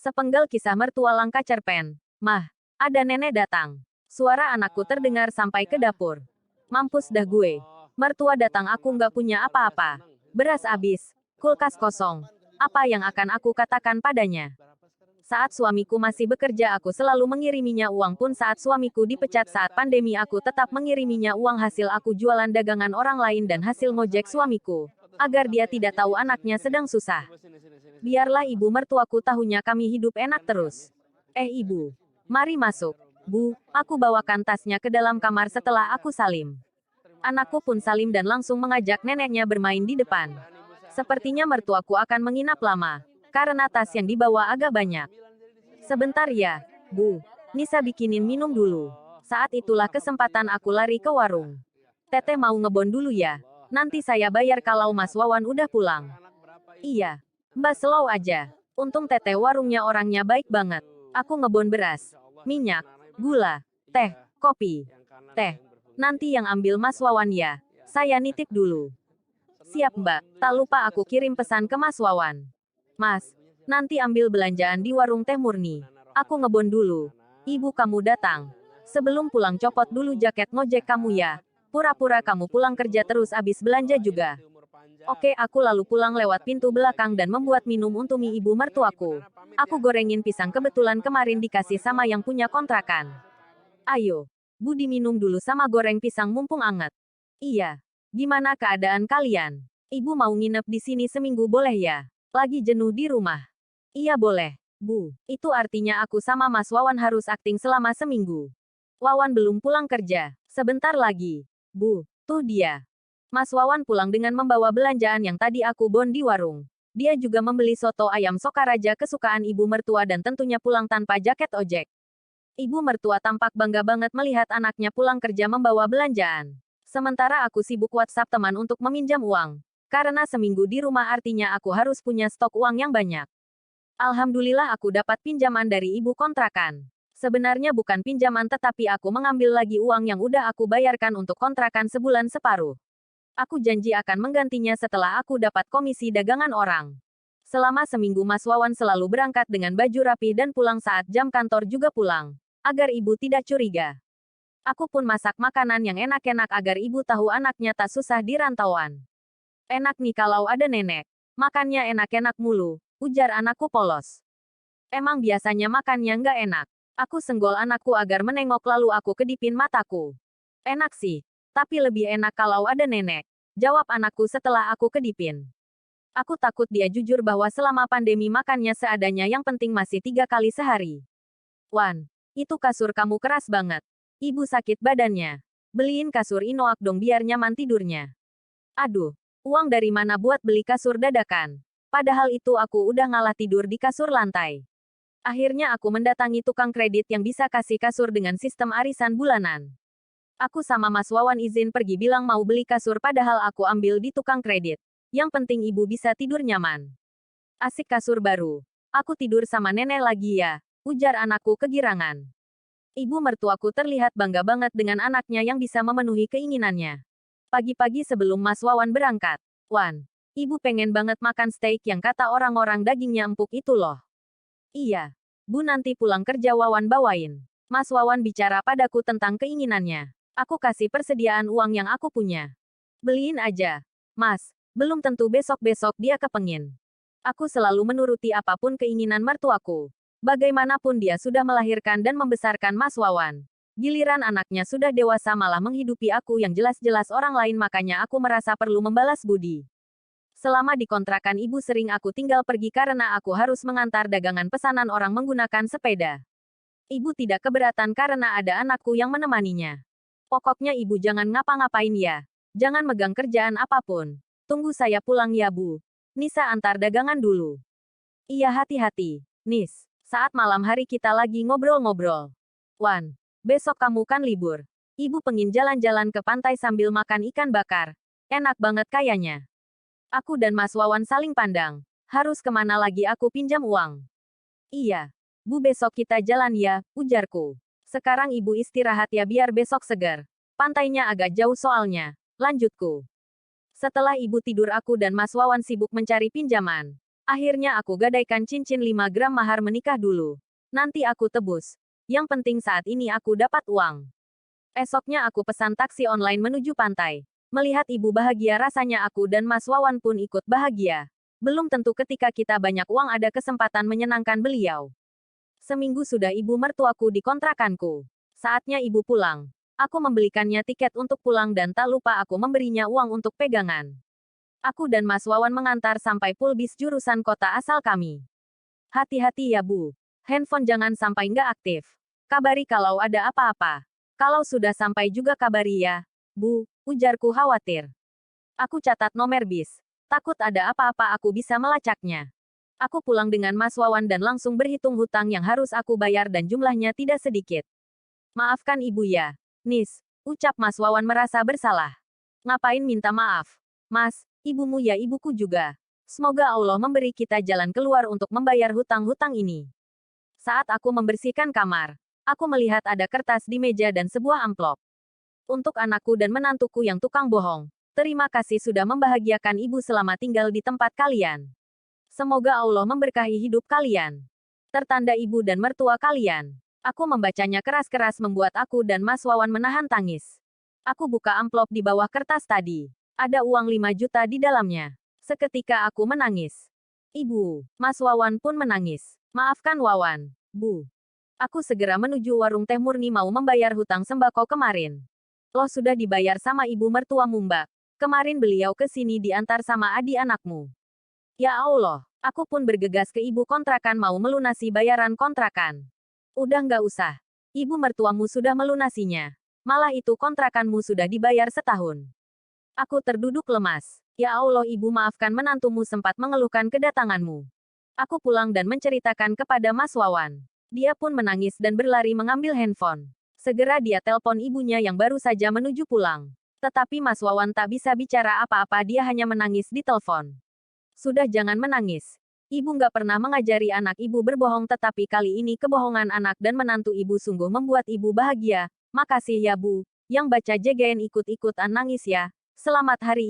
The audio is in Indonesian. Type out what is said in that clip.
Sepenggal kisah mertua langka cerpen. Mah, ada nenek datang. Suara anakku terdengar sampai ke dapur. Mampus dah gue. Mertua datang aku nggak punya apa-apa. Beras habis. Kulkas kosong. Apa yang akan aku katakan padanya? Saat suamiku masih bekerja aku selalu mengiriminya uang pun saat suamiku dipecat saat pandemi aku tetap mengiriminya uang hasil aku jualan dagangan orang lain dan hasil ngojek suamiku. Agar dia tidak tahu anaknya sedang susah. Biarlah ibu mertuaku tahunya kami hidup enak terus. Ibu. Mari masuk. Bu, aku bawakan tasnya ke dalam kamar setelah aku salim. Anakku pun salim dan langsung mengajak neneknya bermain di depan. Sepertinya mertuaku akan menginap lama. Karena tas yang dibawa agak banyak. Sebentar ya, Bu. Nisa bikinin minum dulu. Saat itulah kesempatan aku lari ke warung. Teteh mau ngebon dulu ya? Nanti saya bayar kalau Mas Wawan udah pulang. Iya. Mbak slow aja. Untung teteh warungnya orangnya baik banget. Aku ngebon beras, minyak, gula, teh, kopi. Teh. Nanti yang ambil Mas Wawan ya. Saya nitip dulu. Siap Mbak. Tak lupa aku kirim pesan ke Mas Wawan. Mas, nanti ambil belanjaan di warung Teh Murni. Aku ngebon dulu. Ibu kamu datang. Sebelum pulang copot dulu jaket ngojek kamu ya. Pura-pura kamu pulang kerja terus abis belanja juga. Oke, aku lalu pulang lewat pintu belakang dan membuat minum untuk mie ibu mertuaku. Aku gorengin pisang kebetulan kemarin dikasih sama yang punya kontrakan. Ayo, Bu diminum dulu sama goreng pisang mumpung anget. Iya. Gimana keadaan kalian? Ibu mau nginep di sini seminggu boleh ya? Lagi jenuh di rumah. Iya boleh, Bu. Itu artinya aku sama Mas Wawan harus akting selama seminggu. Wawan belum pulang kerja. Sebentar lagi. Bu, tuh dia. Mas Wawan pulang dengan membawa belanjaan yang tadi aku bon di warung. Dia juga membeli soto ayam Sokaraja kesukaan ibu mertua dan tentunya pulang tanpa jaket ojek. Ibu mertua tampak bangga banget melihat anaknya pulang kerja membawa belanjaan. Sementara aku sibuk WhatsApp teman untuk meminjam uang. Karena seminggu di rumah artinya aku harus punya stok uang yang banyak. Alhamdulillah aku dapat pinjaman dari ibu kontrakan. Sebenarnya bukan pinjaman tetapi aku mengambil lagi uang yang udah aku bayarkan untuk kontrakan sebulan separuh. Aku janji akan menggantinya setelah aku dapat komisi dagangan orang. Selama seminggu Mas Wawan selalu berangkat dengan baju rapi dan pulang saat jam kantor juga pulang. Agar ibu tidak curiga. Aku pun masak makanan yang enak-enak agar ibu tahu anaknya tak susah di rantauan. Enak nih kalau ada nenek. Makannya enak-enak mulu, ujar anakku polos. Emang biasanya makannya nggak enak. Aku senggol anakku agar menengok lalu aku kedipin mataku. Enak sih, tapi lebih enak kalau ada nenek. Jawab anakku setelah aku kedipin. Aku takut dia jujur bahwa selama pandemi makannya seadanya yang penting masih 3 kali sehari. Wan, itu kasur kamu keras banget. Ibu sakit badannya. Beliin kasur Inoak dong biar nyaman tidurnya. Aduh. Uang dari mana buat beli kasur dadakan? Padahal itu aku udah ngalah tidur di kasur lantai. Akhirnya aku mendatangi tukang kredit yang bisa kasih kasur dengan sistem arisan bulanan. Aku sama Mas Wawan izin pergi bilang mau beli kasur padahal aku ambil di tukang kredit. Yang penting ibu bisa tidur nyaman. Asik kasur baru. Aku tidur sama nenek lagi ya, ujar anakku kegirangan. Ibu mertuaku terlihat bangga banget dengan anaknya yang bisa memenuhi keinginannya. Pagi-pagi sebelum Mas Wawan berangkat. Wan, ibu pengen banget makan steak yang kata orang-orang dagingnya empuk itu loh. Iya. Bu nanti pulang kerja Wawan bawain. Mas Wawan bicara padaku tentang keinginannya. Aku kasih persediaan uang yang aku punya. Beliin aja. Mas, belum tentu besok-besok dia kepengin. Aku selalu menuruti apapun keinginan mertuaku. Bagaimanapun dia sudah melahirkan dan membesarkan Mas Wawan. Giliran anaknya sudah dewasa malah menghidupi aku yang jelas-jelas orang lain makanya aku merasa perlu membalas budi. Selama di kontrakan ibu sering aku tinggal pergi karena aku harus mengantar dagangan pesanan orang menggunakan sepeda. Ibu tidak keberatan karena ada anakku yang menemaninya. Pokoknya ibu jangan ngapa-ngapain ya. Jangan megang kerjaan apapun. Tunggu saya pulang ya Bu. Nisa antar dagangan dulu. Iya hati-hati, Nis. Saat malam hari kita lagi ngobrol-ngobrol. Wan. Besok kamu kan libur. Ibu pengin jalan-jalan ke pantai sambil makan ikan bakar. Enak banget kayaknya. Aku dan Mas Wawan saling pandang. Harus kemana lagi aku pinjam uang? Iya. Bu besok kita jalan ya, ujarku. Sekarang ibu istirahat ya biar besok segar. Pantainya agak jauh soalnya. Lanjutku. Setelah ibu tidur aku dan Mas Wawan sibuk mencari pinjaman. Akhirnya aku gadaikan cincin 5 gram mahar menikah dulu. Nanti aku tebus. Yang penting saat ini aku dapat uang. Esoknya aku pesan taksi online menuju pantai. Melihat ibu bahagia rasanya aku dan Mas Wawan pun ikut bahagia. Belum tentu ketika kita banyak uang ada kesempatan menyenangkan beliau. Seminggu sudah ibu mertuaku di kontrakanku. Saatnya ibu pulang. Aku membelikannya tiket untuk pulang dan tak lupa aku memberinya uang untuk pegangan. Aku dan Mas Wawan mengantar sampai pul bis jurusan kota asal kami. Hati-hati ya Bu. Handphone jangan sampai nggak aktif. Kabari kalau ada apa-apa. Kalau sudah sampai juga kabari ya, Bu, ujarku khawatir. Aku catat nomor bis. Takut ada apa-apa aku bisa melacaknya. Aku pulang dengan Mas Wawan dan langsung berhitung hutang yang harus aku bayar dan jumlahnya tidak sedikit. Maafkan ibu ya, Nis, ucap Mas Wawan merasa bersalah. Ngapain minta maaf? Mas, ibumu ya ibuku juga. Semoga Allah memberi kita jalan keluar untuk membayar hutang-hutang ini. Saat aku membersihkan kamar, aku melihat ada kertas di meja dan sebuah amplop. Untuk anakku dan menantuku yang tukang bohong. Terima kasih sudah membahagiakan ibu selama tinggal di tempat kalian. Semoga Allah memberkahi hidup kalian. Tertanda ibu dan mertua kalian. Aku membacanya keras-keras membuat aku dan Mas Wawan menahan tangis. Aku buka amplop di bawah kertas tadi. Ada uang 5 juta di dalamnya. Seketika aku menangis. Ibu, Mas Wawan pun menangis. Maafkan Wawan, Bu. Aku segera menuju warung Teh Murni mau membayar hutang sembako kemarin. Lo sudah dibayar sama ibu mertuamu Mbak. Kemarin beliau ke sini diantar sama adik anakmu. Ya Allah, aku pun bergegas ke ibu kontrakan mau melunasi bayaran kontrakan. Udah nggak usah. Ibu mertuamu sudah melunasinya. Malah itu kontrakanmu sudah dibayar setahun. Aku terduduk lemas. Ya Allah ibu maafkan menantumu sempat mengeluhkan kedatanganmu. Aku pulang dan menceritakan kepada Mas Wawan. Dia pun menangis dan berlari mengambil handphone. Segera dia telpon ibunya yang baru saja menuju pulang. Tetapi Mas Wawan tak bisa bicara apa-apa dia hanya menangis di telepon. Sudah jangan menangis. Ibu nggak pernah mengajari anak ibu berbohong tetapi kali ini kebohongan anak dan menantu ibu sungguh membuat ibu bahagia. Makasih ya Bu. Yang baca JGN ikut-ikutan nangis ya. Selamat hari.